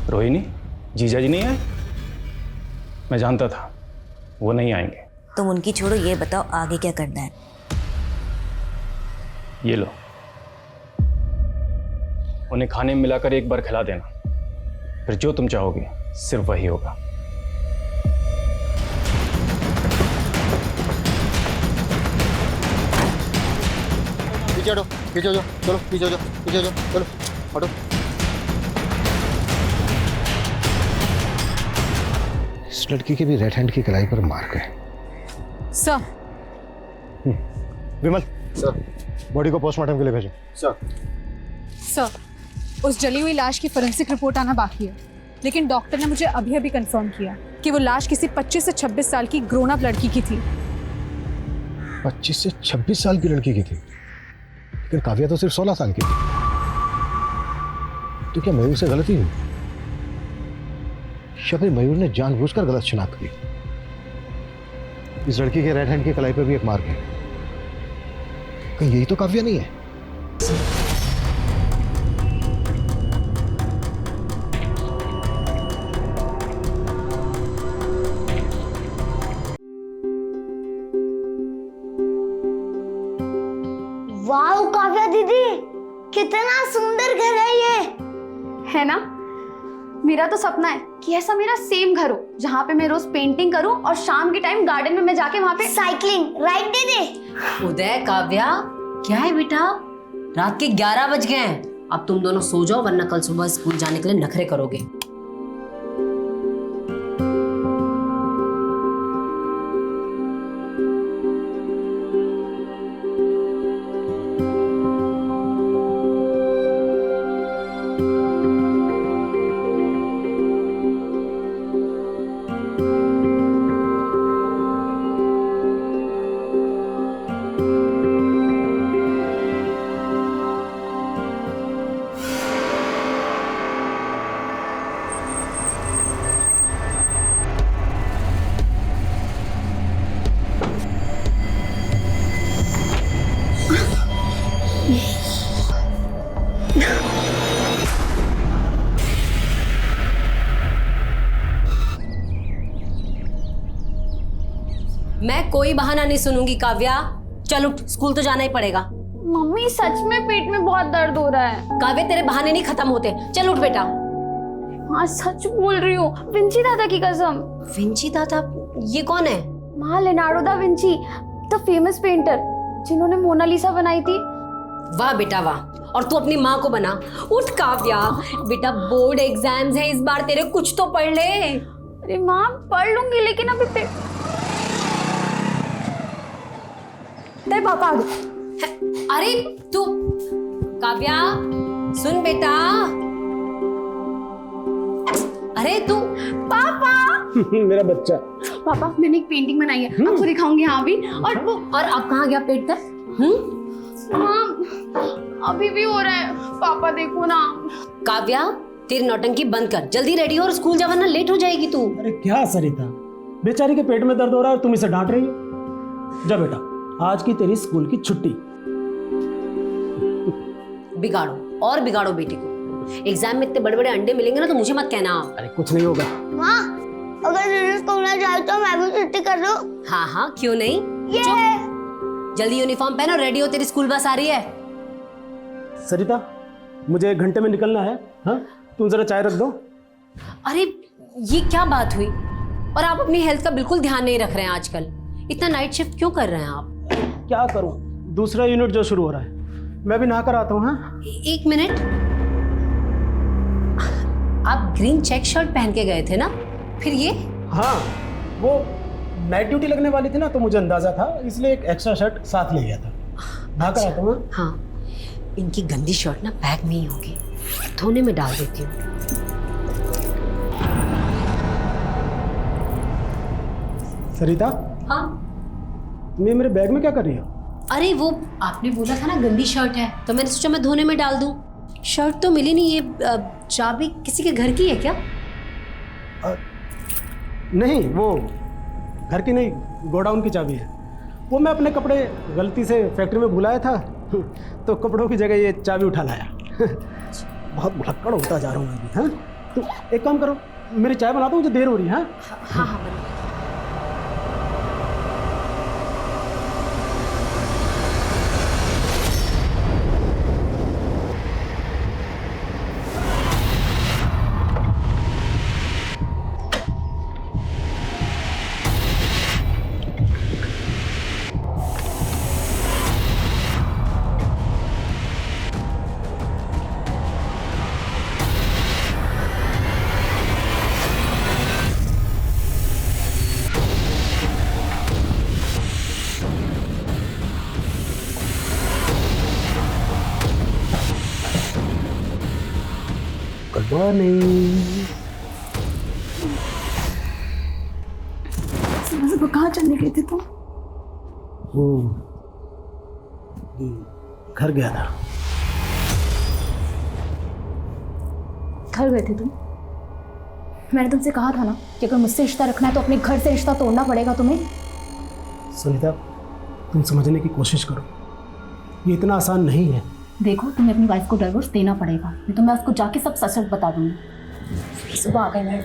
रोहिणी, जीजा जी नहीं आए? मैं जानता था वो नहीं आएंगे। तुम उनकी छोड़ो, ये बताओ आगे क्या करना है? ये लो, उन्हें खाने में मिलाकर एक बार खिला देना, फिर जो तुम चाहोगे सिर्फ वही होगा। पीछे हटो, पीछे हो जाओ, चलो पीछे हो जाओ, पीछे हो जाओ, चलो हटो। इस लड़की के भी राइट हैंड की कलाई पर मार्क है। सर। विमल सर, बॉडी को पोस्टमार्टम के लिए भेजो। सर, उस जली हुई लाश की फोरेंसिक रिपोर्ट आना बाकी है, लेकिन डॉक्टर ने मुझे अभी अभी कंफर्म किया कि वो लाश किसी 25 से 26 साल की ग्रोन अप लड़की की थी। 25 से 26 साल की लड़की की थी, लेकिन काव्या तो सिर्फ 16 साल की थी। तो क्या मयूर से गलती हुई, या फिर मयूर ने जानबूझकर गलत शिनाख्त की? इस लड़की के राइट हैंड की कलाई पर भी एक मार्क है, कहीं यही तो काव्या नहीं है? वाह काव्या दीदी, कितना सुंदर घर है ये। है ना? मेरा तो सपना है कि ऐसा मेरा सेम घर हो, जहाँ पे मैं रोज पेंटिंग करूं और शाम के टाइम गार्डन में मैं जाके वहाँ पे साइकिलिंग, राइट दीदी? उदय, काव्या, क्या है बेटा? रात के 11 बज गए हैं। अब तुम दोनों सो जाओ, वरना कल सुबह स्कूल जाने के लिए नखरे करोगे। मैं कोई बहाना नहीं सुनूंगी काव्या, चल उठ, स्कूल तो जाना ही पड़ेगा। मम्मी सच में पेट में बहुत दर्द हो रहा है। काव्या, तेरे बहाने नहीं खत्म होते, चल उठ बेटा। हाँ सच बोल रही हूँ, विंची दादा की कसम। विंची दादा? ये कौन है? माँ Leonardo da Vinci, the famous painter, जिन्होंने मोनालिसा बनाई थी। वाह बेटा वाह, और तू अपनी माँ को बना। उठ काव्या, बेटा बोर्ड एग्जाम्स है इस बार तेरे, कुछ तो पढ़ ले। अरे माँ पढ़ लूंगी, लेकिन अभी तेरे पापा आ गए। अरे तू, काव्या सुन बेटा। अरे तू। पापा मेरा बच्चा। पापा, मैंने एक पेंटिंग बनाई है, आपको दिखाऊंगी। यहाँ भी। और वो, और अब कहाँ गया पेट दर्द? माँ अभी भी हो रहा है। पापा देखो ना। काव्या, तेरी नौटंकी बंद कर, जल्दी रेडी हो और स्कूल जा, वरना लेट हो जाएगी तू। अरे क्या सरिता, बेचारी के पेट में दर्द हो रहा है और तुम इसे डांट रही हो? जा बेटा, आज की तेरी स्कूल की छुट्टी। बिगाड़ो और बिगाड़ो बेटी को। एग्जाम में इतने बड़े बड़े अंडे मिलेंगे ना तो मुझे मत कहना। अरे कुछ नहीं होगा। माँ, अगर दीदी स्कूल ना जाए तो मैं भी छुट्टी कर दूं? हाँ हाँ, क्यों नहीं। जल्दी यूनिफॉर्म पहनो, रेडी हो, तेरी स्कूल बस आ रही है। सरिता, मुझे 1 घंटे में निकलना है। हाँ, तुम जरा चाय रख दो। अरे ये क्या बात हुई? और आप अपनी हेल्थ का बिल्कुल ध्यान नहीं रख रहे हैं आजकल। इतना नाइट शिफ्ट क्यों कर रहे हैं आप? क्या करूं, दूसरा यूनिट जो शुरू हो रहा है, मैं भी नहा कर आता हूँ। हाँ, एक मिनट, आप ग्रीन चेक शर्ट पहन के गए थे ना, फिर ये? हाँ, वो नाइट ड्यूटी लगने वाली थी ना, तो मुझे अंदाजा था, इसलिए एक एक्स्ट्रा शर्ट साथ ले गया था। नहा कर आता हूँ। हाँ, इनकी गंदी शर्ट ना बैग में ही होगी, धोने में डाल देती हूँ। सरिता, हाँ, तुम ये मेरे बैग में क्या कर रही हो? अरे वो आपने बोला था ना गंदी शर्ट है, तो मैंने सोचा मैं धोने में डाल दूं। शर्ट तो मिली नहीं। ये चाबी किसी के घर की है क्या? नहीं, वो घर की नहीं, गोडाउन की चाबी है। वो मैं अपने कपड़े गलती से फैक्ट्री में भुलाया था, तो कपड़ों की जगह ये चाबी उठा लाया। बहुत भुलक्कड़ होता जा रहा हूँ अभी। हाँ, तो एक काम करो, मेरी चाय बना दो, मुझे देर हो रही है। हाँ हाँ हाँ बना। सुबह कहाँ चलने गए थे तुम? वो घर गया था। घर गए थे तुम? मैंने तुमसे कहा था ना कि अगर मुझसे रिश्ता रखना है तो अपने घर से रिश्ता तोड़ना पड़ेगा तुम्हें। सुनीता, तुम समझने की कोशिश करो, ये इतना आसान नहीं है। देखो, तुम्हें अपनी वाइफ को डिवोर्स देना पड़ेगा, नहीं तो मैं उसको जाके सब सच सच बता दूंगी। सुबह आ गई मैं।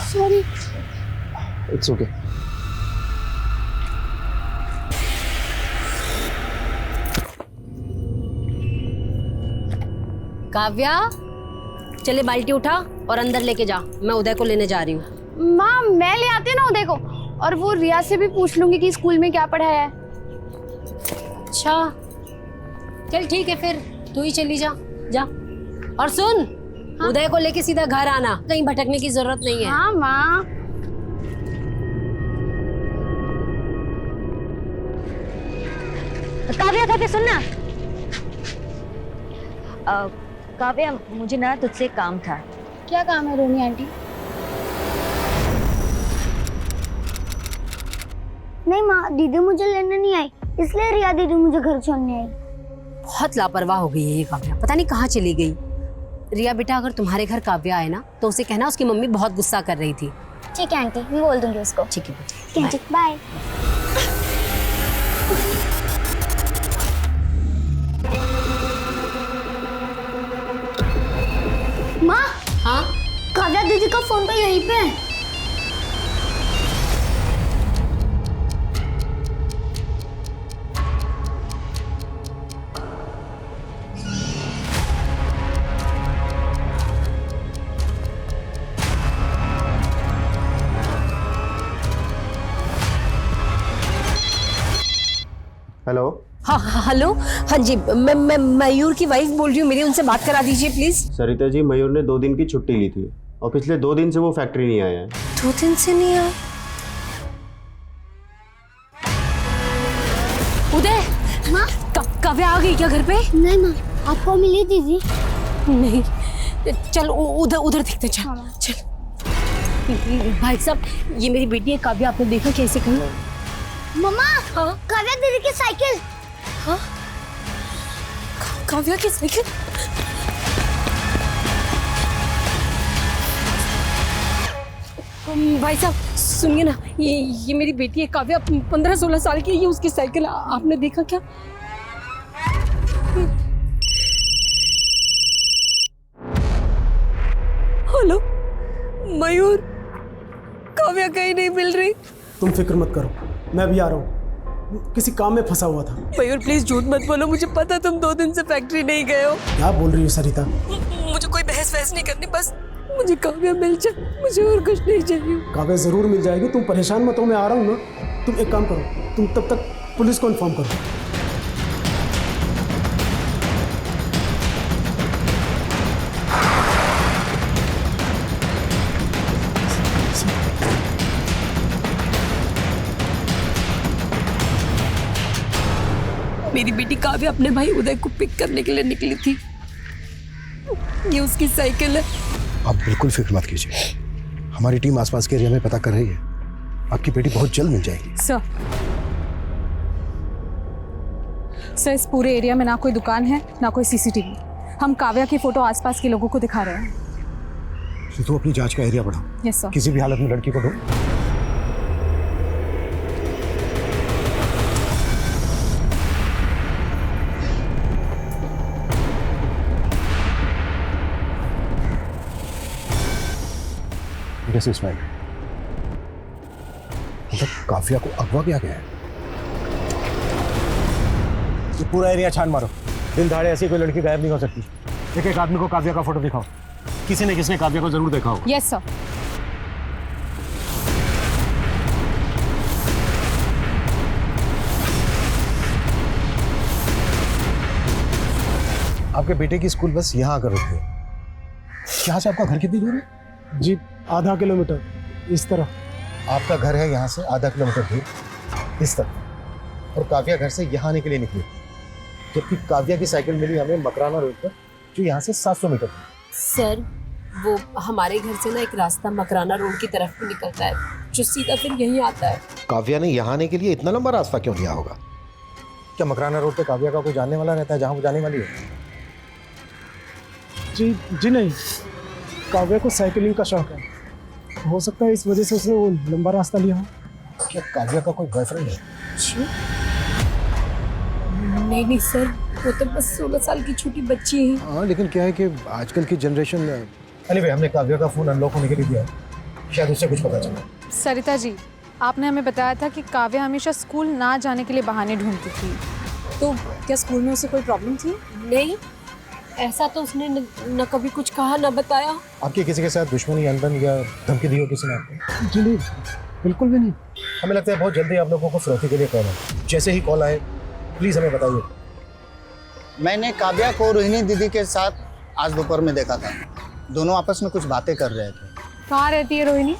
सॉरी। It's okay. काव्या, चले बाल्टी उठा और अंदर लेके जा, मैं उदय को लेने जा रही हूँ। माँ, मैं ले आती हूँ ना उदय को, और वो रिया से भी पूछ लूंगी कि स्कूल में क्या पढ़ाया है। अच्छा चल ठीक है, फिर तू ही चली जा। जा और सुन, हाँ? उदय को लेके सीधा घर आना, कहीं भटकने की जरूरत नहीं है। हाँ माँ। काव्या, काव्या सुनना। काव्या, मुझे ना तुझसे काम था। क्या काम है रोमी आंटी? नहीं माँ, दीदी मुझे लेने नहीं आई, इसलिए रिया दीदी मुझे घर छोड़ने आई। बहुत लापरवाह हो गई है ये काव्या, पता नहीं कहाँ चली गई। रिया बेटा, अगर तुम्हारे घर काव्या आए ना तो उसे कहना उसकी मम्मी बहुत गुस्सा कर रही थी। ठीक है आंटी, मैं बोल दूंगी उसको। ठीक है बेटा, ठीक, बाय। माँ, हाँ काव्या दीदी का फोन तो यहीं पे है। हेलो। हाँ हेलो, हाँ जी, मैं मयूर की वाइफ बोल रही हूँ, मेरी उनसे बात करा दीजिए प्लीज। सरिता जी, मयूर ने 2 दिन की छुट्टी ली थी और पिछले 2 दिन से वो फैक्ट्री नहीं आया है। 2 दिन से नहीं आया? उदय, माँ, काव्या आ गई क्या घर पे? नहीं माँ, आपको मिली दीदी? नहीं, चल उधर उधर देखते, चल चल। भाई साहब, ये मेरी बेटी है काव्या, आपने देखा कैसे कहीं? मम्मा, हाँ? काव्या दीदी की साइकिल। हाँ? काव्या की साइकिल? भाई साहब सुनिए ना, ये मेरी बेटी है काव्या, 15-16 साल की है, ये उसकी साइकिल, आपने देखा क्या? हेलो मयूर, काव्या कहीं नहीं मिल रही। तुम फिक्र मत करो, मैं भी आ रहा हूँ, किसी काम में फंसा हुआ था। मयूर प्लीज झूठ मत बोलो, मुझे पता तुम 2 दिन से फैक्ट्री नहीं गए हो। क्या बोल रही हो सरिता? मुझे कोई बहस वहस नहीं करनी, बस मुझे काव्या मिल जाए, मुझे और कुछ नहीं चाहिए। काव्या जरूर मिल जाएगी, तुम परेशान मत हो, मैं आ रहा हूँ ना। तुम एक काम करो, तुम तब तक पुलिस को इन्फॉर्म करो। मेरी बेटी काव्या अपने भाई उदय को पिक करने के लिए निकली थी, ये उसकी साइकिल है। आप बिल्कुल फिक्र मत कीजिए, हमारी टीम आसपास के एरिया में पता कर रही है, आपकी बेटी बहुत जल्द मिल जाएगी। सर, इस पूरे एरिया में ना कोई दुकान है ना कोई सीसीटीवी। हम काव्या की फोटो आसपास के लोगों को दिखा रहे हैं। तो अपनी जांच का एरिया बढ़ाओ। Yes sir. किसी भी हालत में लड़की को ढूंढ। कैसी स्मेल? मतलब काव्या को अगवा किया गया है। ये पूरा एरिया छान मारो, दिन दहाड़े ऐसी कोई लड़की गायब नहीं हो सकती। एक एक आदमी को काव्या का फोटो दिखाओ, किसी ने किसने काव्या को जरूर देखा हो। Yes sir. आपके बेटे की स्कूल बस यहाँ आकर रुकी है। यहाँ से आपका घर कितनी दूर है? जी आधा किलोमीटर इस तरफ। आपका घर है यहाँ से आधा किलोमीटर दूर इस तरफ, और काव्या घर से यहाँ आने के लिए निकली, जबकि काव्या की साइकिल मिली हमें मकराना रोड पर, जो यहाँ से 700 मीटर दूर। सर वो हमारे घर से ना एक रास्ता मकराना रोड की तरफ भी निकलता है जो सीधा फिर यहीं आता है। काव्या ने यहाँ आने के लिए इतना लंबा रास्ता क्यों लिया होगा? क्या मकराना रोड पे काव्या का कोई जानने वाला रहता है जहाँ वो जाने वाली है? जी नहीं, काव्या को साइकिलिंग का शौक है, हो सकता है इस वजह से उसने वो लंबा रास्ता लिया हो। क्या काव्या का कोई बॉयफ्रेंड है? नहीं सर, वो तो बस 16 साल की छोटी बच्ची है। हाँ, लेकिन क्या है कि आजकल की जनरेशन। anyway, हमने काव्या का फोन अनलॉक होने के लिए दिया है, शायद उससे कुछ पता चला। सरिता जी, आपने हमें बताया था कि काव्या हमेशा स्कूल ना जाने के लिए बहाने ढूंढती थी, तो क्या स्कूल में उसे कोई प्रॉब्लम थी? नहीं, ऐसा तो उसने न कभी कुछ कहा न बताया। आपकी किसी के साथ दुश्मनी, अनबन या धमकी दी हो किसी ने आपको? जी नहीं, बिल्कुल भी नहीं। हमें लगता है बहुत जल्दी आप लोगों को फिरौती के लिए कॉल है। जैसे ही कॉल आए प्लीज हमें बताइए। मैंने काव्या को रोहिणी दीदी के साथ आज दोपहर में देखा था, दोनों आपस में कुछ बातें कर रहे थे। कहाँ रहती है रोहिणी?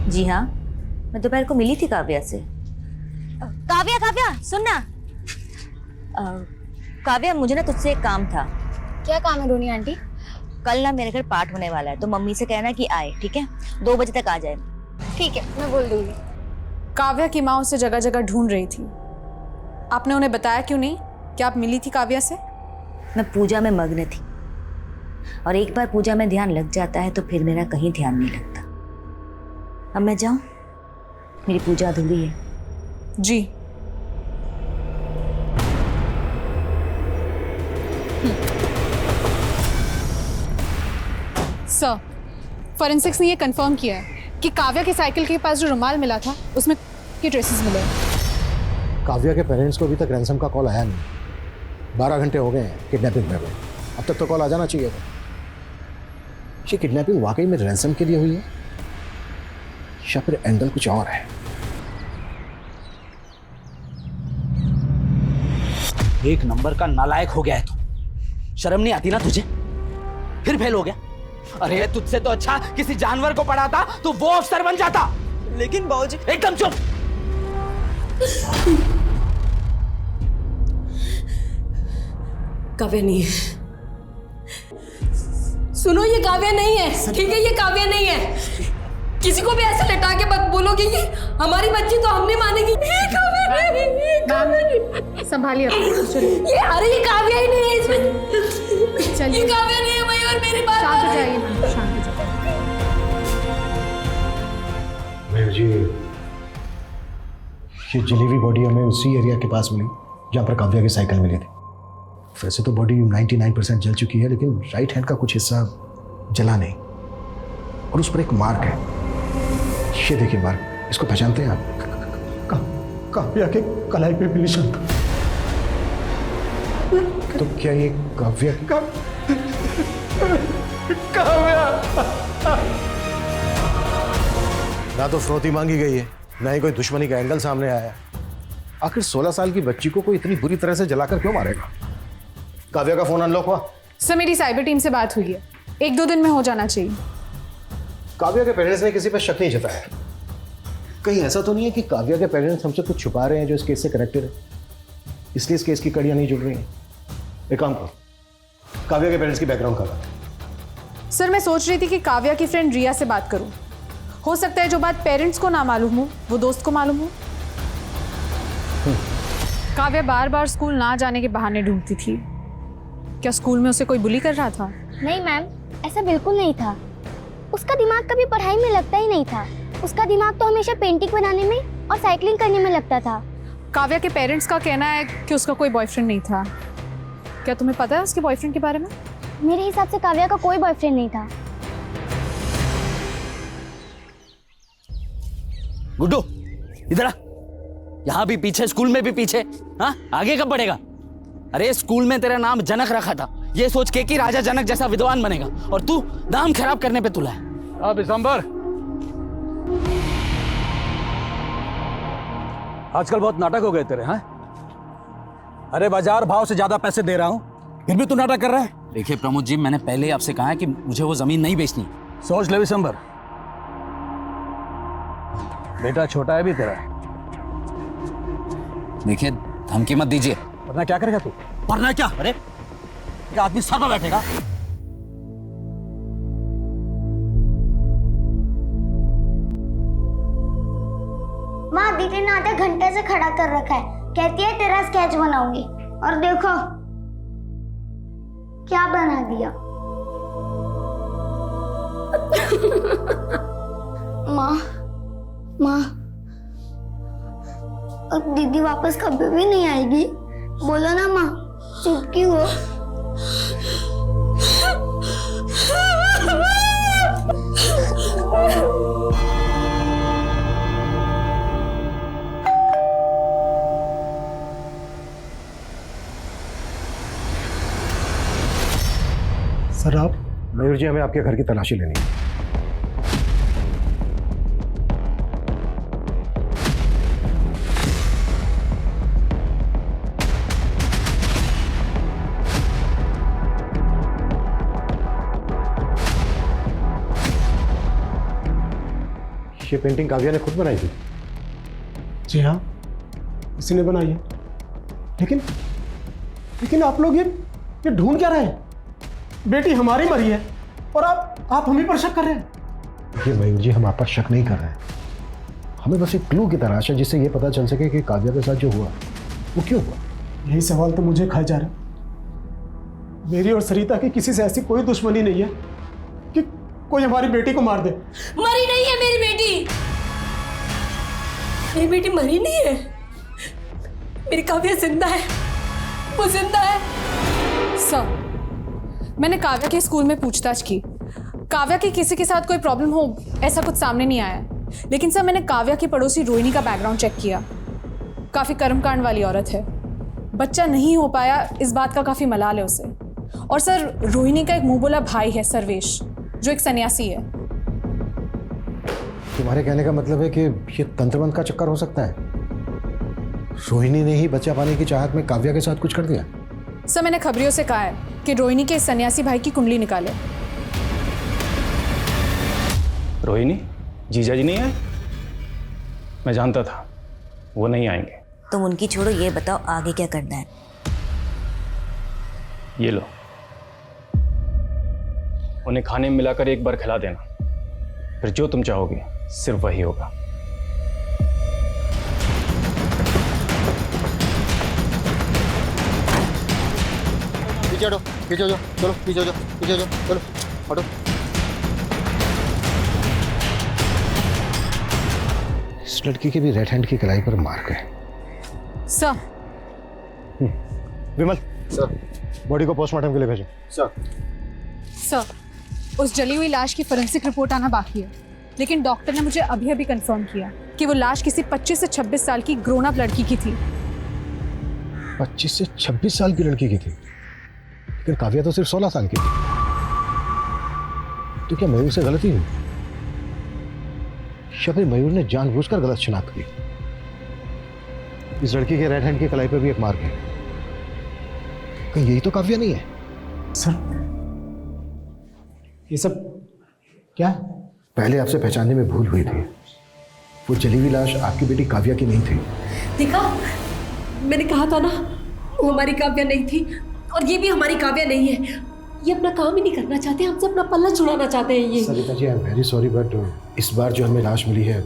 जी हाँ, मैं दोपहर को मिली थी काव्या से। काव्या काव्या सुन ना। काव्या, मुझे ना तुझसे एक काम था। क्या काम है रोनी आंटी? कल ना मेरे घर पाठ होने वाला है, तो मम्मी से कहना कि आए, ठीक है? 2 बजे तक आ जाए। ठीक है, मैं बोल दूंगी। काव्या की माँ उसे जगह जगह ढूंढ रही थी, आपने उन्हें बताया क्यों नहीं कि आप मिली थी काव्या से? मैं पूजा में मग्न थी, और एक बार पूजा में ध्यान लग जाता है तो फिर मेरा कहीं ध्यान नहीं लगता। अब मैं जाऊं? मेरी पूजा अधूरी है। जी। सर, फॉरेंसिक्स ने ये कंफर्म किया है कि काव्या की साइकिल के पास जो रुमाल मिला था उसमें के ट्रेसेस मिले हैं। काव्या के पेरेंट्स को अभी तक रैंसम का कॉल आया नहीं। 12 घंटे हो गए हैं किडनैपिंग में। अब तक तो कॉल आ जाना चाहिए था। ये किडनैपिंग वाकई में रैंसम के लिए हुई है या फिर एंगल कुछ और है? एक नंबर का नालायक हो गया है तू। शर्म नहीं आती ना तुझे? फिर फेल हो गया। अरे तुझसे तो अच्छा किसी जानवर को पढ़ाता तो वो अफसर बन जाता। लेकिन बाबूजी। एकदम चुप। काव्या नहीं है। सुनो, ये काव्या नहीं है, ठीक है? ये काव्या नहीं है। किसी को भी ऐसे लटा के मत बोलोगे कि हमारी बच्ची तो हम नहीं मानेगी। ये काव्या नहीं, ये काव्या नहीं। संभालिए अपने, चलिए। ये अरे ये काव्या ही नहीं है इसमें। चलिए। ये काव्या नहीं है भाई, और मेरी बात शांत हो जाइए, शांत हो जाइए। मयूर जी, ये जली हुई बॉडी हमें उसी एरिया के पास मिली जहाँ पर काव्या की साइकिल मिली थी। वैसे तो बॉडी 99% जल चुकी है, लेकिन राइट हैंड का कुछ हिस्सा जला नहीं, और उस पर एक मार्क है। ये देखिए मार्क, इसको पहचानते हैं आप? काव्या के कलाई पे भी निशान था। तो क्या ये काव्या की? काव्या! ना तो फिरौती मांगी गई है, ना ही कोई दुश्मनी का एंगल सामने आया है। आखिर 16 साल की बच्ची को कोई इतनी बुरी तरह से जलाकर क्यों मारेगा? काव्या का फोन अनलॉक हुआ? सर, मेरी साइबर टीम से बात हुई है, 1-2 दिन में हो जाना चाहिए। काव्या के पेरेंट्स ने किसी पर शक नहीं जताया। कहीं ऐसा तो नहीं है कि काव्या के पेरेंट्स हमसे कुछ छुपा रहे हैं जो इस केस से कनेक्टेड है, इसलिए इस केस की कड़ियां नहीं जुड़ रही हैं? एक काम करो, काव्या के पेरेंट्स की बैकग्राउंड का बात। सर, मैं सोच रही थी कि काव्या की फ्रेंड रिया से बात करूं। हो सकता है जो बात पेरेंट्स को ना मालूम हो वो दोस्त को मालूम हो। काव्या बार बार स्कूल ना जाने के बहाने ढूंढती थी। क्या स्कूल में उसे कोई बुली कर रहा था? नहीं मैम, ऐसा बिल्कुल नहीं था। उसका दिमाग कभी पढ़ाई में लगता ही नहीं था। उसका दिमाग तो हमेशा पेंटिंग बनाने में और साइकिलिंग करने में लगता था। काव्या के पेरेंट्स का कहना है कि उसका कोई बॉयफ्रेंड नहीं था। क्या तुम्हें पता है उसके बॉयफ्रेंड के बारे में? मेरे हिसाब से काव्या का कोई बॉयफ्रेंड नहीं था। गुड्डू इधर आ। यहाँ भी पीछे, स्कूल में भी पीछे। हाँ, आगे कब बढ़ेगा? अरे स्कूल में तेरा नाम जनक रखा था, ये सोच के कि राजा जनक जैसा विद्वान बनेगा, और तू नाम खराब करने पे तुला है। अब दिसंबर, आजकल बहुत नाटक हो गए तेरे। हैं? अरे बाजार भाव से ज्यादा पैसे दे रहा हूं, फिर भी तू नाटक कर रहा है। देखिए प्रमोद जी, मैंने पहले ही आपसे कहा है कि मुझे वो जमीन नहीं बेचनी। सोच ले दिसंबर, बेटा छोटा है भी तेरा। देखिए धमकी मत दीजिए। वरना क्या करेगा तू? वरना क्या? अरे क्या आदमी सर पर बैठेगा? माँ, दीदी ने आधा घंटे से खड़ा कर रखा है, कहती है तेरा स्केच बनाऊंगी, और देखो क्या बना दिया। माँ, माँ, अब दीदी वापस कभी भी नहीं आएगी। बोलो ना माँ, चुप क्यों हो? सर आप, मयूर जी, हमें आपके घर की तलाशी लेनी है। ये पेंटिंग काव्या ने खुद बनाई थी? जी हाँ, इसी ने बनाई है। लेकिन लेकिन आप लोग ये ढूंढ क्या रहे हैं? बेटी हमारी मरी है और आप हम ही पर शक कर रहे हैं। ये मयूर जी, हम आप पर शक नहीं कर रहे हैं, हमें बस एक क्लू की तलाश है जिससे ये पता चल सके कि काव्या के साथ जो हुआ वो क्यों हुआ। यही सवाल तो मुझे खाए जा रहा है। मेरी और सरिता की किसी से ऐसी कोई दुश्मनी नहीं है कि कोई हमारी बेटी को मार दे। मरी नहीं है मेरी बेटी, मेरी बेटी मरी नहीं है। मेरी काव्या जिंदा है, वो जिंदा है। सर, मैंने काव्या के स्कूल में पूछताछ की। काव्या की किसी के साथ कोई प्रॉब्लम हो ऐसा कुछ सामने नहीं आया। लेकिन सर, मैंने काव्या की पड़ोसी रोहिणी का बैकग्राउंड चेक किया। काफी कर्मकांड वाली औरत है, बच्चा नहीं हो पाया इस बात का काफी मलाल है उसे। और सर, रोहिणी का एक मुंह बोला भाई है सर्वेश, जो एक सन्यासी है। तुम्हारे कहने का मतलब है कि ये तंत्रमंत्र का चक्कर हो सकता है? रोहिणी ने ही बच्चा पाने की चाहत में काव्या के साथ कुछ कर दिया? सर, मैंने खबरियों से कहा है कि रोहिणी के सन्यासी भाई की कुंडली निकाले। रोहिणी, जीजा जी नहीं आए? मैं जानता था वो नहीं आएंगे। तुम उनकी छोड़ो, ये बताओ आगे क्या करना है? ये लो, उन्हें खाने में मिलाकर एक बार खिला देना, फिर जो तुम चाहोगे सिर्फ वही होगा। पीछे हटो, पीछे हो जाओ, चलो पीछे हो जाओ, पीछे हो जाओ, चलो हटो। इस लड़की के भी रेड हैंड की कलाई पर मार्क है। सर, विमल, सर, बॉडी को पोस्टमार्टम के लिए भेजो। सर, उस जली हुई लाश की फोरेंसिक रिपोर्ट आना बाकी है, लेकिन डॉक्टर ने मुझे अभी अभी कंफर्म किया कि वो लाश किसी 25 से 26 साल की ग्रोन अप लड़की की थी। 25 से 26 साल की लड़की की थी, लेकिन काव्या तो सिर्फ 16 साल की थी। तो क्या मयूर से गलती हुई, या फिर मयूर ने जानबूझकर गलत शिनाख्त की? इस लड़की के राइट हैंड की कलाई पर भी एक मार्क है, कहीं यही तो काव्या नहीं है? सर, ये सब क्या है? पहले आपसे पहचानने में भूल हुई थी। वो जली हुई लाश आपकी बेटी काव्या की नहीं थी। देखा, मैंने कहा था ना वो हमारी काव्या नहीं थी, और ये भी हमारी काव्या नहीं है। ये अपना काम ही नहीं करना चाहते, हमसे अपना पल्ला छुड़ाना चाहते हैं ये। Sarita ji, I am very sorry, but इस बार जो हमें लाश मिली है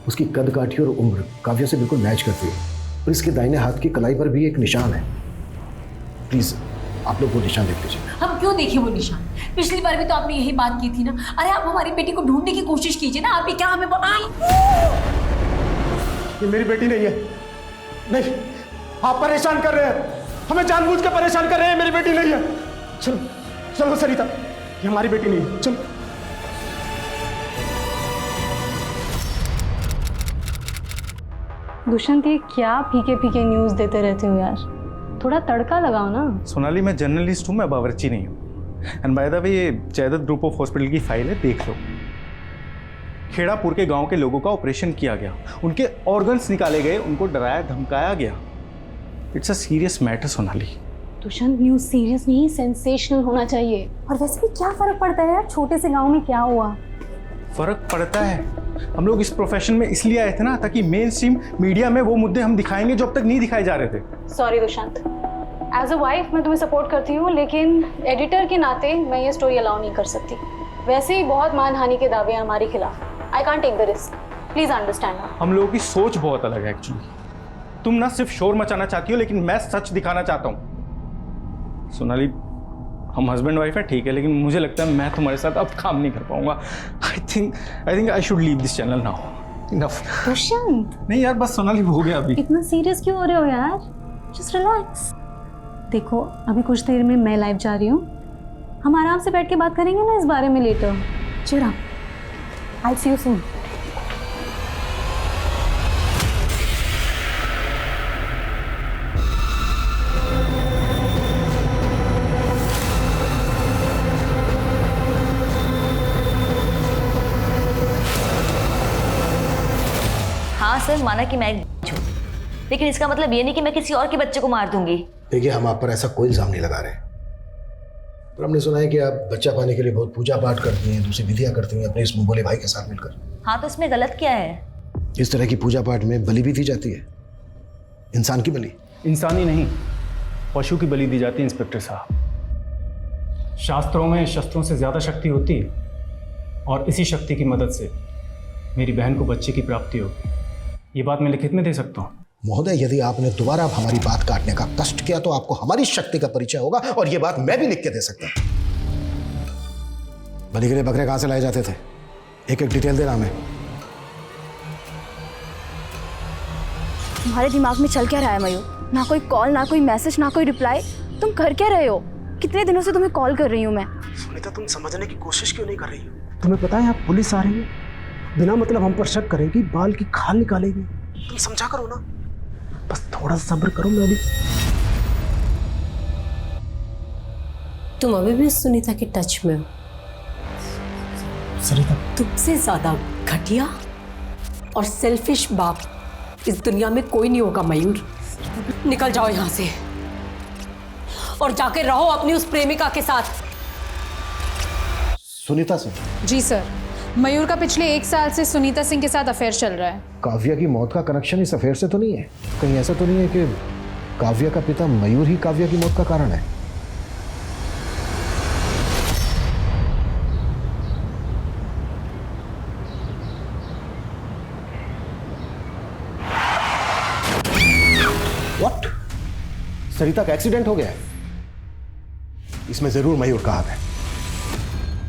उसकी कद काठी और उम्र काव्या से बिल्कुल मैच करती है, और इसके दाहिने हाथ की कलाई पर भी एक निशान है। प्लीज आप लोग वो निशान देख लीजिए। हम क्यों देखें वो निशान? पिछली बार भी तो आपने यही बात की थी ना। अरे आप हमारी बेटी को ढूंढने की कोशिश कीजिए ना, आप भी क्या हमें ये मेरी बेटी नहीं है। नहीं, आप परेशान कर रहे हैं, हमें जानबूझ के परेशान कर रहे हैं। मेरी बेटी नहीं है। चलो चलो सरिता, ये हमारी बेटी नहीं है। चलो। दुष्यंत, ये क्या फीके फीके न्यूज देते रहते हो यार, थोड़ा तड़का लगाओ ना। सोनाली, मैं जर्नलिस्ट हूँ, मैं बावर्ची नहीं हूँ। एंड बाय द वे, ये जयदत्त ग्रुप ऑफ हॉस्पिटल की फाइल है, देख लो। खेड़ापुर के गांव के लोगों का ऑपरेशन किया गया, उनके ऑर्गन्स निकाले गए, उनको डराया धमकाया गया। It's a serious matter Sonali. Dushyant, news serious नहीं, सेंसेशनल होना चाहिए। और वैसे भी क्या फर्क पड़ता है यार, छोटे से गांव में क्या हुआ। फर्क पड़ता है। हम लोग इस प्रोफेशन में इसलिए आए थे ना, ताकि मेन स्ट्रीम मीडिया में वो मुद्दे हम दिखाएंगे जो अब तक नहीं दिखाए जा रहे थे। Sorry Dushyant, as a wife मैं तुम्हें सपोर्ट करती हूँ, लेकिन एडिटर के नाते मैं ये स्टोरी अलाउ नहीं कर सकती। वैसे ही बहुत मानहानि के दावे हैं हमारे खिलाफ। I can't take the risk, please understand. हम लोगों की सोच बहुत अलग है एक्चुअली। तुम ना सिर्फ शोर मचाना चाहती हो, लेकिन मैं सच दिखाना चाहता हूँ। सोनाली, हम हस्बैंड वाइफ है ठीक है, लेकिन मुझे लगता है मैं तुम्हारे साथ अब काम नहीं कर पाऊंगा। I think I should leave this channel now. Enough. Dushyant, नहीं यार, बस सोनाली हो गया अभी। इतना सीरियस क्यों हो रहे हो यार, जस्ट रिलैक्स। देखो, अभी कुछ देर में मैं लाइव जा रही हूँ, हम आराम से बैठ के बात करेंगे ना इस बारे में letter. Chira, I C you soon. हाँ सर, माना कि मैं एक हूँ, लेकिन इसका मतलब ये नहीं कि मैं किसी और के बच्चे को मार दूंगी। देखिए, हम आप पर ऐसा कोई इल्जाम नहीं लगा रहे, पर हमने सुना है कि आप बच्चा पाने के लिए बहुत पूजा पाठ करती हैं, दूसरी विधियां करती हैं अपने इस मुंह बोले भाई के साथ मिलकर। हाँ, तो इसमें गलत क्या है? इस तरह की पूजा पाठ में बलि भी दी जाती है, इंसान की बलि। इंसान ही नहीं, पशु की बलि दी जाती है इंस्पेक्टर साहब। शास्त्रों में शस्त्रों से ज्यादा शक्ति होती है, और इसी शक्ति की मदद से मेरी बहन को बच्चे की प्राप्ति होगी। ये बात मैं लिखित में दे सकता हूँ। महोदय, यदि आपने दोबारा हमारी बात काटने का कष्ट किया तो आपको हमारी शक्ति का परिचय होगा, और ये बात मैं भी लिख के दे सकता हूं। बलि के लिए बकरे कहां से लाए जाते थे, एक एक डिटेल देना हमें। तुम्हारे दिमाग में चल क्या रहा है मयूर? ना कोई कॉल, ना कोई मैसेज, ना कोई रिप्लाई। तुम कर क्या रहे हो? कितने दिनों से तुम्हें कॉल कर रही हूँ मैं। सुनीता, तुम समझने की कोशिश क्यों नहीं कर रही हो? तुम्हें पता है, आप पुलिस आ रही है, बिना मतलब हम पर शक करेगी, बाल की खाल निकालेगी। तुम समझा करो ना, बस थोड़ा सब्र करो। मैं भी। तुम अभी भी सुनीता के टच में हो। सरिता, तुमसे ज्यादा घटिया और सेल्फिश बाप इस दुनिया में कोई नहीं होगा मयूर। निकल जाओ यहां से और जाके रहो अपनी उस प्रेमिका के साथ। सुनीता से? जी सर, मयूर का पिछले 1 साल से सुनीता सिंह के साथ अफेयर चल रहा है। काव्या की मौत का कनेक्शन इस अफेयर से तो नहीं है? कहीं ऐसा तो नहीं है कि काव्या का पिता मयूर ही काव्या की मौत का कारण है? व्हाट? सरिता का एक्सीडेंट हो गया है? इसमें जरूर मयूर का हाथ है।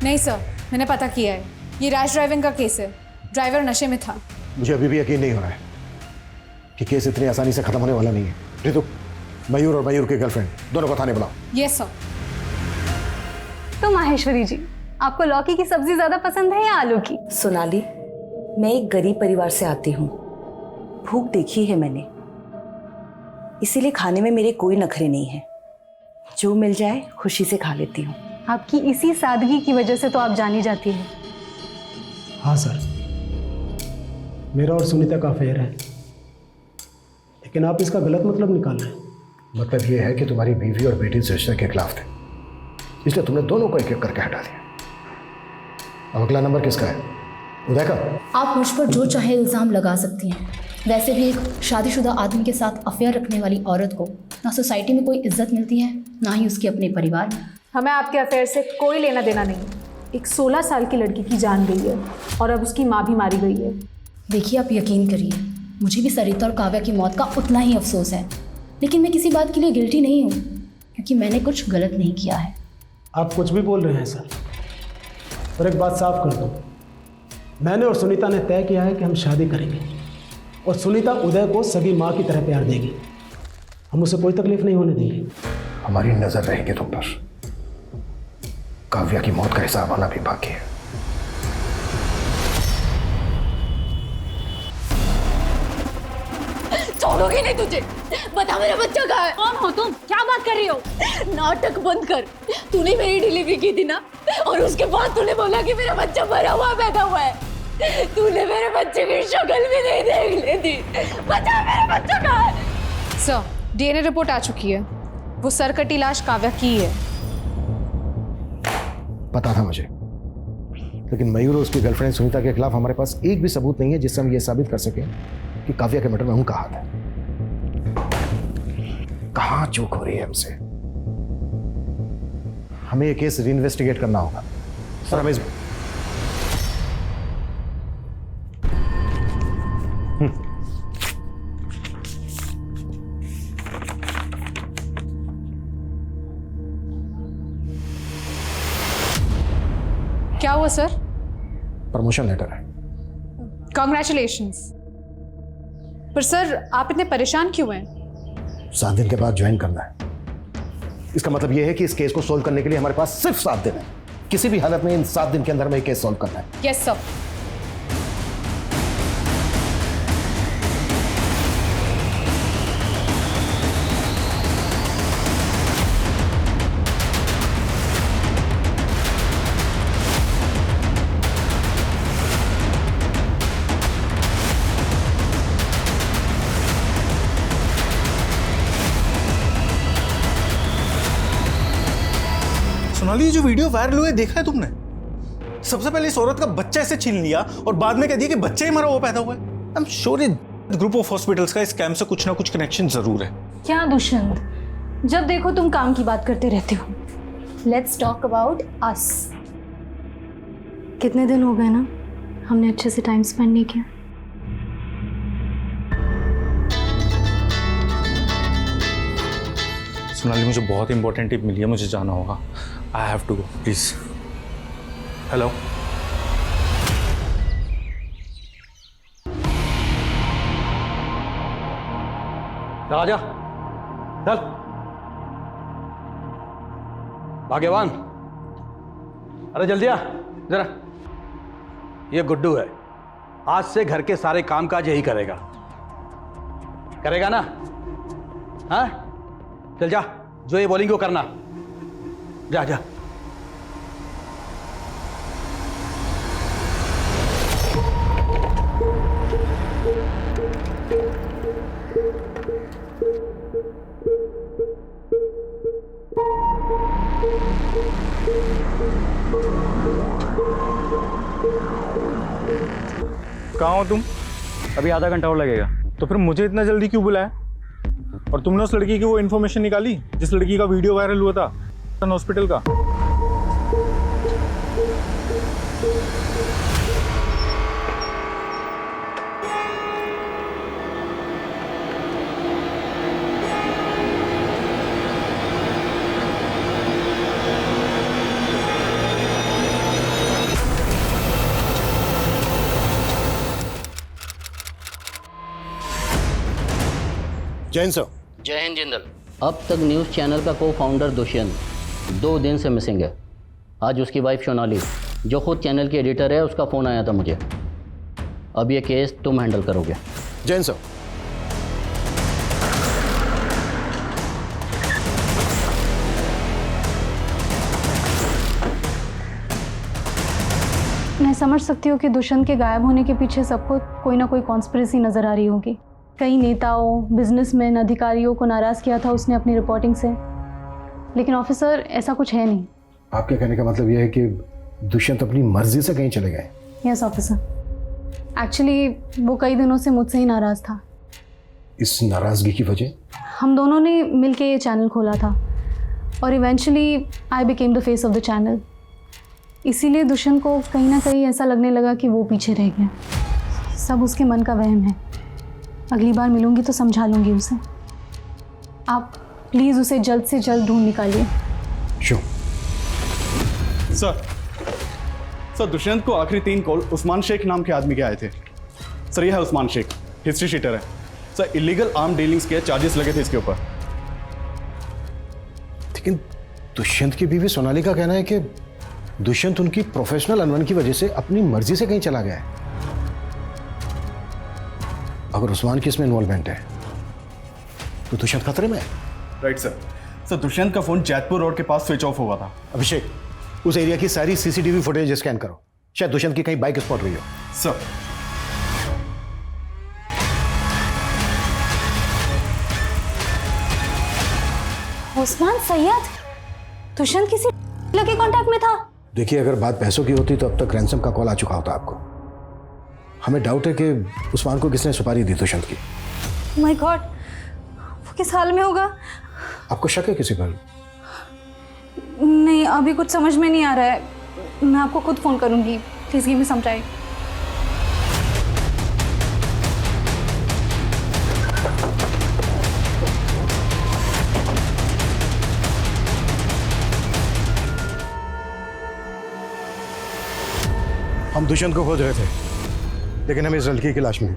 नहीं सर, मैंने पता किया है, ये रैश ड्राइविंग का केस है। ड्राइवर नशे में था। मुझे अभी भी यकीन नहीं हो रहा है कि केस इतनी आसानी से खत्म होने वाला नहीं है। रितु, मयूर और मयूर की गर्लफ्रेंड दोनों को थाने बुलाओ। Yes sir. तो माहेश्वरी जी, आपको लौकी की सब्जी ज्यादा पसंद है या आलू की? सोनाली, मैं एक गरीब परिवार से आती हूँ, भूख देखी है मैंने, इसीलिए खाने में मेरे कोई नखरे नहीं है। जो मिल जाए खुशी से खा लेती हूँ। आपकी इसी सादगी की वजह से तो आप जानी जाती है। हाँ सर, मेरा और सुनीता का अफेयर है, लेकिन आप इसका गलत मतलब निकाल रहे हैं। मतलब ये है कि तुम्हारी बीवी और बेटी इस रिश्ते के खिलाफ थे, इसलिए तुमने दोनों को एक एक करके हटा दिया। अब अगला नंबर किसका है? उदय का? आप मुझ पर जो चाहे इल्ज़ाम लगा सकती हैं। वैसे भी एक शादीशुदा आदमी के साथ अफेयर रखने वाली औरत को ना सोसाइटी में कोई इज्जत मिलती है, ना ही उसके अपने परिवार में। हमें आपके अफेयर से कोई लेना देना नहीं। एक 16 साल की लड़की की जान गई है और अब उसकी माँ भी मारी गई है। देखिए, आप यकीन करिए, मुझे भी सरिता और काव्या की मौत का उतना ही अफसोस है, लेकिन मैं किसी बात के लिए गिल्टी नहीं हूँ, क्योंकि मैंने कुछ गलत नहीं किया है। आप कुछ भी बोल रहे हैं सर, पर एक बात साफ कर दूं, मैंने और सुनीता ने तय किया है कि हम शादी करेंगे, और सुनीता उदय को सगी माँ की तरह प्यार देगी। हम उसे कोई तकलीफ नहीं होने देंगे। हमारी नजर रहेगी तुम पर। काव्या की मौत का हिसाब आना भी बाकी है। छोड़ोगे नहीं तुझे। बता मेरा बच्चा कहाँ है? कौन हो तुम? क्या बात कर रही हो? नाटक बंद कर। तूने मेरी डिलीवरी की थी ना, और उसके बाद तूने बोला कि मेरा बच्चा मरा हुआ पैदा हुआ है। तूने मेरे बच्चे की शक्ल भी नहीं देख ली थी। बता मेरा बच्चा कहाँ है? सर, डीएनए रिपोर्ट आ चुकी है। वो सर कटी लाश काव्या की है। पता था मुझे, लेकिन मयूर और उसकी गर्लफ्रेंड सुनीता के खिलाफ हमारे पास एक भी सबूत नहीं है जिससे हम ये साबित कर सकें कि काव्या के मर्डर में उनका हाथ है। कहां चूक हो रही है हमसे? हमें ये केस रीइन्वेस्टिगेट करना होगा। सर हमें क्या हुआ सर? प्रमोशन लेटर है। कॉन्ग्रेचुलेशंस। पर सर, आप इतने परेशान क्यों हैं? 7 दिन के बाद ज्वाइन करना है। इसका मतलब यह है कि इस केस को सोल्व करने के लिए हमारे पास सिर्फ 7 दिन है। किसी भी हालत में इन 7 दिन के अंदर में केस सोल्व करना है। Yes sir. सोनाली, ये जो वीडियो वायरल हुआ है देखा है तुमने? सबसे पहले इस औरत का बच्चा ऐसे छीन लिया और बाद में कह दिया कि बच्चा ही मरा हुआ पैदा हुआ है। आई एम श्योर ये ग्रुप ऑफ हॉस्पिटल्स का इस स्कैम से कुछ ना कुछ कनेक्शन जरूर है। क्या दुष्यंत, जब देखो तुम काम की बात करते रहते हो। Let's talk about us. कितने दिन हो गए ना हमने अच्छे से टाइम स्पेंड नहीं किया। सोनाली, मुझे बहुत इंपॉर्टेंट टिप मिली है, मुझे जाना होगा। I have to go, please. Hello, Raja चल। भाग्यवान, अरे जल्दी आ जरा। ये गुड्डू है, आज से घर के सारे कामकाज यही करेगा। करेगा ना? हाँ, चल जा, जो ये बोलेंगे वो करना। जा जा। कहाँ हो तुम? अभी आधा घंटा और लगेगा। तो फिर मुझे इतना जल्दी क्यों बुलाया? और तुमने उस लड़की की वो इन्फॉर्मेशन निकाली जिस लड़की का वीडियो वायरल हुआ था हॉस्पिटल का? जैन सर। जय हिंद जिंदल। अब तक न्यूज़ चैनल का को फाउंडर दुष्यंत 2 दिन से मिसिंग है। आज उसकी वाइफ सोनाली, जो खुद चैनल की एडिटर है, उसका फ़ोन आया था मुझे। अब ये केस तुम हैंडल करोगे। जैन सर। मैं समझ सकती हूँ कि दुष्यंत के गायब होने के पीछे सबको कोई ना कोई कॉन्स्पिरेसी नज़र आ रही होगी। कई नेताओं, बिजनेसमैन, अधिकारियों को नाराज़ किया था उसने अपनी रिपोर्टिंग से। लेकिन ऑफिसर, ऐसा कुछ है नहीं। आपके कहने का मतलब यह है कि दुष्यंत अपनी मर्जी से कहीं चले गए? Yes officer. एक्चुअली वो कई दिनों से मुझसे ही नाराज़ था। इस नाराज़गी की वजह? हम दोनों ने मिलके ये चैनल खोला था और eventually I became the face of the channel. इसीलिए दुष्यंत को कहीं ना कहीं ऐसा लगने लगा कि वो पीछे रह गया। सब उसके मन का वहम है। अगली बार मिलूंगी तो समझा लूंगी उसे। आप प्लीज़ उसे जल्द से जल्द ढूंढ निकालिए। श्योर सर, दुष्यंत को आखिरी 3 कॉल उस्मान शेख नाम के आदमी के आए थे। सर, यह है उस्मान शेख। हिस्ट्री शीटर है सर। इलीगल आर्म डीलिंग्स के चार्जेस लगे थे इसके ऊपर। लेकिन दुष्यंत की बीवी सोनाली का कहना है कि दुष्यंत उनकी प्रोफेशनल अनबन की वजह से अपनी मर्जी से कहीं चला गया है। अगर उस्मान की इसमें इन्वॉल्वमेंट है तो दुष्यंत खतरे में है। Right sir. सर दुष्यंत का फोन जैतपुर रोड के पास स्विच ऑफ हुआ था। अभिषेक, उस एरिया की सारी सीसीटीवी फुटेज स्कैन करो, शायद दुष्यंत की कहीं बाइक स्पॉट हुई हो। सर उस्मान सैयद दुष्यंत किसी लगे कांटेक्ट में था? देखिए, अगर बात पैसों की होती तो अब तक रैंसम का कॉल आ चुका होता आपको। हमें डाउट है कि उस्मान को किसने सुपारी दी दुष्यंत की। माय गॉड, वो किस हाल में होगा? आपको शक है किसी पर? नहीं, अभी कुछ समझ में नहीं आ रहा है। मैं आपको खुद फोन करूंगी। Please give me some time. हम दुष्यंत को खोज रहे थे, लेकिन हमें इस लड़की की लाश मिली।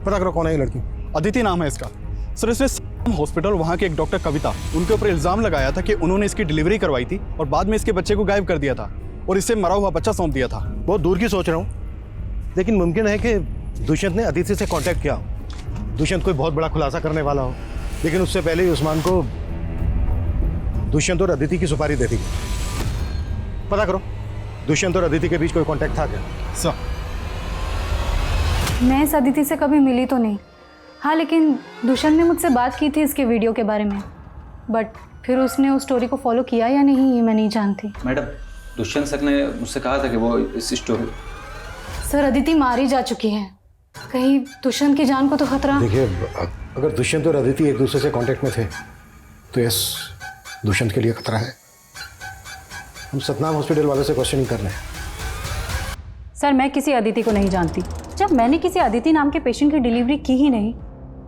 पता करो कौन है ये लड़की। अदिति नाम है इसका। सर इसने हॉस्पिटल वहाँ के एक डॉक्टर कविता उनके ऊपर इल्जाम लगाया था कि उन्होंने इसकी डिलीवरी करवाई थी और बाद में इसके बच्चे को गायब कर दिया था और इससे मरा हुआ बच्चा सौंप दिया था। बहुत दूर की सोच रहा हूँ, लेकिन मुमकिन है कि दुष्यंत ने अदिति से कांटेक्ट किया हो। दुष्यंत कोई बहुत बड़ा खुलासा करने वाला हो, लेकिन उससे पहले ही उस्मान को दुष्यंत और अदिति की सुपारी दे दी। पता करो दुष्यंत और अदिति के बीच कोई कांटेक्ट था क्या? सर मैं इस अदिति से कभी मिली तो नहीं। हाँ, लेकिन दुष्यंत ने मुझसे बात की थी इसके वीडियो के बारे में, बट फिर उसने उस स्टोरी को फॉलो किया या नहीं ये मैं नहीं जानती। मैडम, दुष्यंत सर ने मुझसे कहा था कि वो इस स्टोरी। सर अदिति मारी जा चुकी है, कहीं दुष्यंत की जान को तो खतरा। देखिए, अगर दुष्यंत और अदिति एक दूसरे से कांटेक्ट में थे तो यस, दुष्यंत के लिए खतरा है। हम सतनाम हॉस्पिटल वालों से क्वेश्चनिंग कर रहे हैं। सर मैं किसी अदिति को नहीं जानती। जब मैंने किसी अदिति नाम के पेशेंट की डिलीवरी की ही नहीं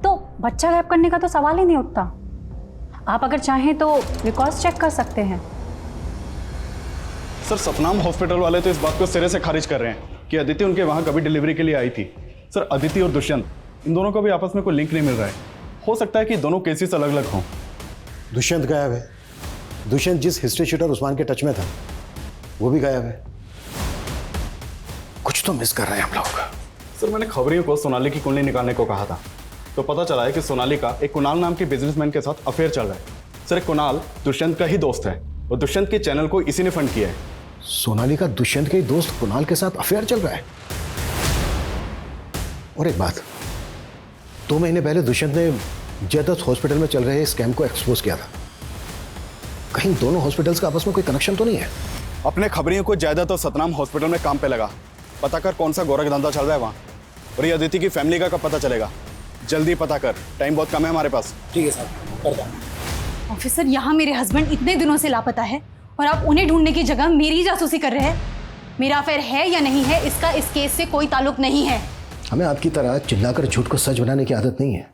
तो बच्चा गायब करने का तो सवाल ही नहीं उठता। आप अगर चाहें तो रिकॉर्ड्स चेक कर सकते हैं। सर सतनाम हॉस्पिटल वाले तो इस बात को सिरे से खारिज कर रहे हैं कि अदिति उनके वहाँ कभी डिलीवरी के लिए आई थी। सर अदिति और दुष्यंत इन दोनों का भी आपस में कोई लिंक नहीं मिल रहा है। हो सकता है कि दोनों केसेस अलग अलग हों। दुष्यंत गायब है। दुष्यंत जिस हिस्ट्री शीटर उस्मान के टच में था वो भी गायब है। कुछ तो मिस कर रहे हैं हम लोग। सर मैंने खबरियों को सोनाली की कुंडली निकालने को कहा था, तो पता चला है कि सोनाली का एक कुणाल नाम के बिजनेसमैन के साथ अफेयर चल रहा है। सर कुणाल दुष्यंत का ही दोस्त है और दुष्यंत के चैनल को इसी ने फंड किया है। सोनाली का दुष्यंत के दोस्त कुणाल के साथ अफेयर चल रहा है। और एक बात, 2 महीने पहले दुष्यंत ने जयदत्त हॉस्पिटल में चल रहे स्कैम को एक्सपोज किया था। कहीं दोनों हॉस्पिटल्स का आपस में कोई कनेक्शन तो नहीं है? अपने खबरियों को जयदत्त और सतनाम हॉस्पिटल में काम पे लगा। पता कर कौन सा गोरख धंधा चल रहा है वहाँ, और ये अदिति की फैमिली का कब पता चलेगा। जल्दी पता कर, टाइम बहुत कम है हमारे पास। ठीक है सर, करता हूं। ऑफिसर, यहाँ मेरे हस्बैंड इतने दिनों से लापता है और आप उन्हें ढूंढने की जगह मेरी जासूसी कर रहे हैं। मेरा अफेयर है या नहीं है इसका इस केस से कोई ताल्लुक नहीं है। हमें आपकी तरह चिल्लाकर झूठ को सच बनाने की आदत नहीं है।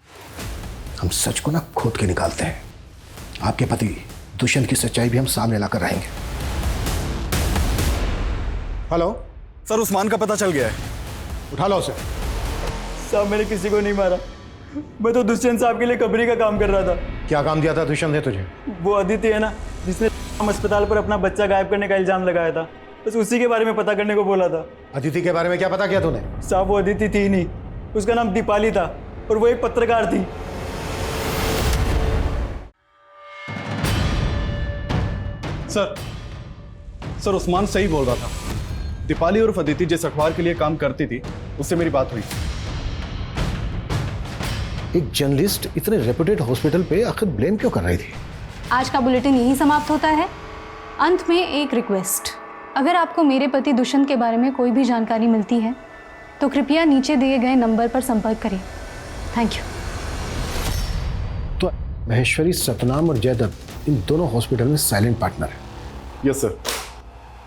हम सच को ना खोद के निकालते हैं। आपके पति दुष्यंत की सच्चाई भी हम सामने लाकर रहेंगे। हेलो सर, उस्मान का पता चल गया है। उठा लो उसे। साहब मैंने किसी को नहीं मारा, मैं तो दुष्यंत साहब के लिए कबरी का काम कर रहा था। क्या काम दिया था दुष्यंत ने तुझे? वो अदिति है ना जिसने अस्पताल पर अपना बच्चा गायब करने का इल्जाम लगाया था, बस उसी के बारे में पता करने को बोला था। अदिति के बारे में क्या पता किया तूने? साहब वो अदिति थी नहीं, उसका नाम दीपाली था और वो एक पत्रकार थी। सर उस्मान सही बोल रहा था। दीपाली और अदिति जिस अखबार के लिए काम करती थी उससे मेरी बात हुई। एक जर्नलिस्ट इतने रेपुटेड हॉस्पिटल पे आखिर ब्लेम क्यों कर रही थी? आज का बुलेटिन यही समाप्त होता है। अंत में एक रिक्वेस्ट, अगर आपको मेरे पति दुष्यंत के बारे में कोई भी जानकारी मिलती है तो कृपया नीचे दिए गए नंबर पर संपर्क करें। Thank you. तो महेश्वरी सतनाम और जयदत्त इन दोनों हॉस्पिटल में साइलेंट पार्टनर है। Yes sir.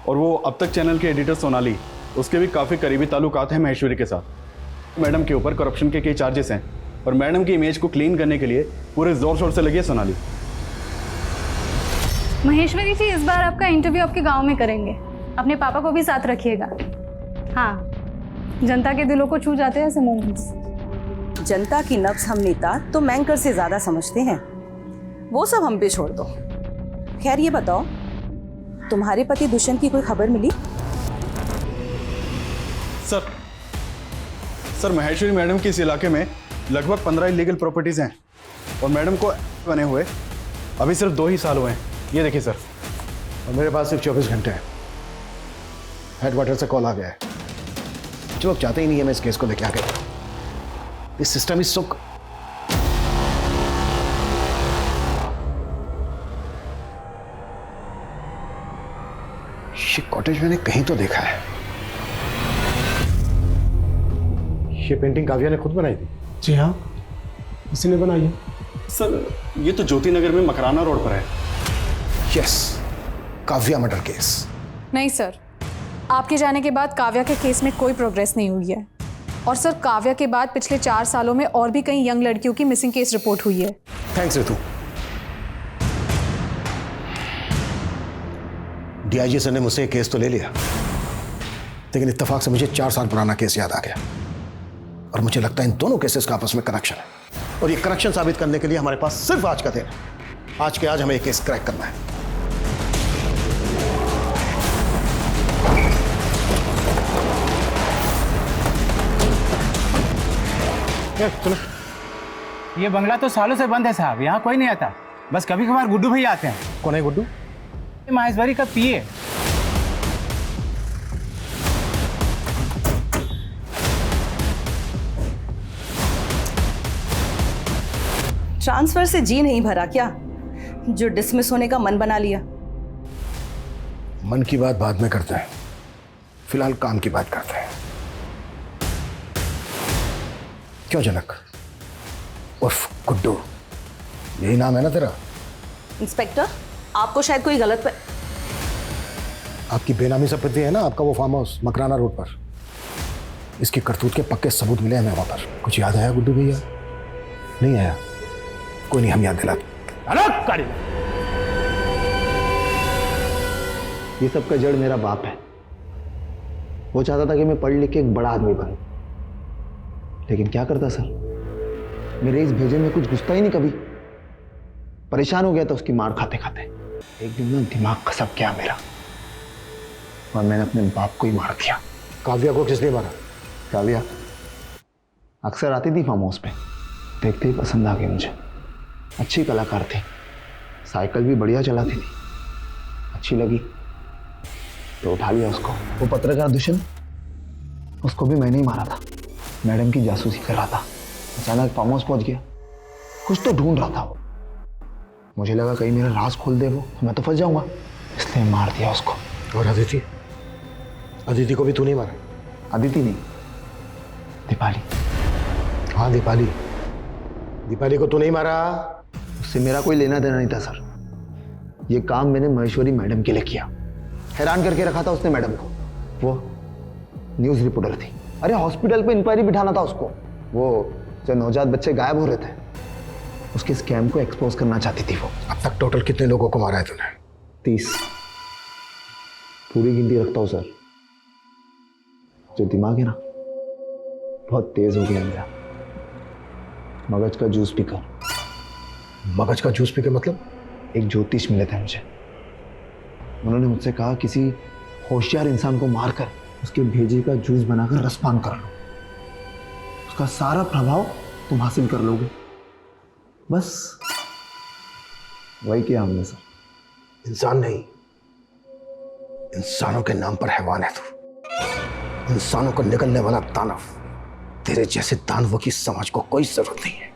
और वो अब तक चैनल के एडिटर सोनाली, उसके भी काफ़ी करीबी ताल्लुकात हैं महेश्वरी के साथ। मैडम के ऊपर करप्शन के कई चार्जेस हैं और मैडम की इमेज को क्लीन करने के लिए पूरे जोर शोर से लगी है सोनाली। महेश्वरी जी, इस बार आपका इंटरव्यू आपके गांव में करेंगे। अपने पापा को भी साथ रखिएगा। हाँ, जनता के दिलों को छू जाते हैं ऐसे मोमेंट्स। जनता की नब्ज हम नेता तो मैंकर से ज्यादा समझते हैं, वो सब हम पे छोड़ दो। खैर ये बताओ, तुम्हारे पति दुष्यंत की कोई खबर मिली? सर महेश्वरी मैडम के इस इलाके में लगभग 15 इलीगल प्रॉपर्टीज हैं और मैडम को बने हुए अभी सिर्फ 2 ही साल हुए हैं। ये देखिए सर। और मेरे पास सिर्फ 24 घंटे हैं। हेडक्वार्टर से कॉल आ गया है। जो लोग चाहते ही नहीं है मैं इस केस को लेके आगे। This system is so. ये कॉटेज मैंने कहीं तो देखा है। ये पेंटिंग काव्या ने खुद बनाई थी? जी हाँ, इसी ने बनाई है। सर ये तो ज्योति नगर में मकराना रोड पर है। Yes, Kavya murder case. नहीं सर, आपके जाने के बाद काव्या के केस में कोई प्रोग्रेस नहीं हुई है। और सर काव्या के बाद पिछले 4 सालों में और भी कई यंग लड़कियों की मिसिंग केस रिपोर्ट हुई है। थैंक्स रितु। डीआईजी सर ने मुझसे एक केस तो ले लिया, लेकिन इत्तेफाक से मुझे 4 साल पुराना केस याद आ गया और मुझे लगता है इन दोनों केसेस का आपस में कनेक्शन है और ये कनेक्शन साबित करने के लिए हमारे पास सिर्फ आज का दिन है। आज के आज हमें ये केस क्रैक करना है। चलो। ये बंगला तो सालों से बंद है साहब, यहाँ कोई नहीं आता, बस कभी कभार गुड्डू भैया आते हैं। कौन है गुड्डू? महेश्वरी का पीए। ट्रांसफर से जी नहीं भरा क्या, जो डिसमिस होने का मन बना लिया? मन की बात बाद में करते हैं, फिलहाल काम की बात करते हैं। क्यों जनक उर्फ गुड्डू, यही नाम है ना तेरा? इंस्पेक्टर, आपको शायद कोई गलत आपकी बेनामी संपत्ति है ना, आपका वो फार्म हाउस मकराना रोड पर। इसकी करतूत के पक्के सबूत मिले हमें वहां पर। कुछ याद आया गुड्डू भैया? नहीं आया? कोई नहीं, हम याद दिलाते। ये सब का जड़ मेरा बाप है। वो चाहता था कि मैं पढ़ लिख के एक बड़ा आदमी बनूं, लेकिन क्या करता सर, मेरे इस भेजे में कुछ घुसता ही नहीं कभी। परेशान हो गया था उसकी मार खाते खाते। एक दिन ना दिमाग खसक गया मेरा और मैंने अपने बाप को ही मार दिया। काव्या को किसने मारा? काव्या अक्सर आती थी फार्म हाउस पे, देखते ही पसंद आ गई मुझे। अच्छी कलाकार थी, साइकिल भी बढ़िया चलाती थी। अच्छी लगी तो उठा लिया उसको। वो पत्रकार दुष्यंत, उसको भी मैंने ही मारा था। मैडम की जासूसी कर रहा था, अचानक फार्म हाउस पहुंच गया। कुछ तो ढूंढ रहा था वो। मुझे लगा कहीं मेरा राज खोल दे वो, तो मैं तो फंस जाऊंगा, इसलिए मार दिया उसको। और अदिति? अदिति को भी तू नहीं मारा? अदिति नहीं, दीपाली। हाँ दीपाली। दीपाली को तू नहीं मारा? उससे मेरा कोई लेना देना नहीं था सर। ये काम मैंने महेश्वरी मैडम के लिए किया। हैरान करके रखा था उसने मैडम को। वो न्यूज़ रिपोर्टर थी। अरे हॉस्पिटल पे इंक्वायरी बिठाना था उसको। वो जो नवजात बच्चे गायब हो रहे थे, उसके स्कैम को एक्सपोज करना चाहती थी वो। अब तक टोटल कितने लोगों को मारा है तूने? 30। पूरी गिनती रखता हूँ सर। जो दिमाग है ना, बहुत तेज हो गया मेरा। मगज का जूस पीकर। मगज का जूस पीकर मतलब? एक ज्योतिष मिले थे मुझे। उन्होंने मुझसे कहा किसी होशियार इंसान को मारकर उसके भेजे का जूस बनाकर रसपान कर लो, उसका सारा प्रभाव तुम हासिल कर लोगे। बस वही किया हमने सर। इंसान नहीं, इंसानों के नाम पर हैवान है तू। इंसानों को निकलने वाला दानव। तेरे जैसे दानवों की समाज को कोई जरूरत नहीं है।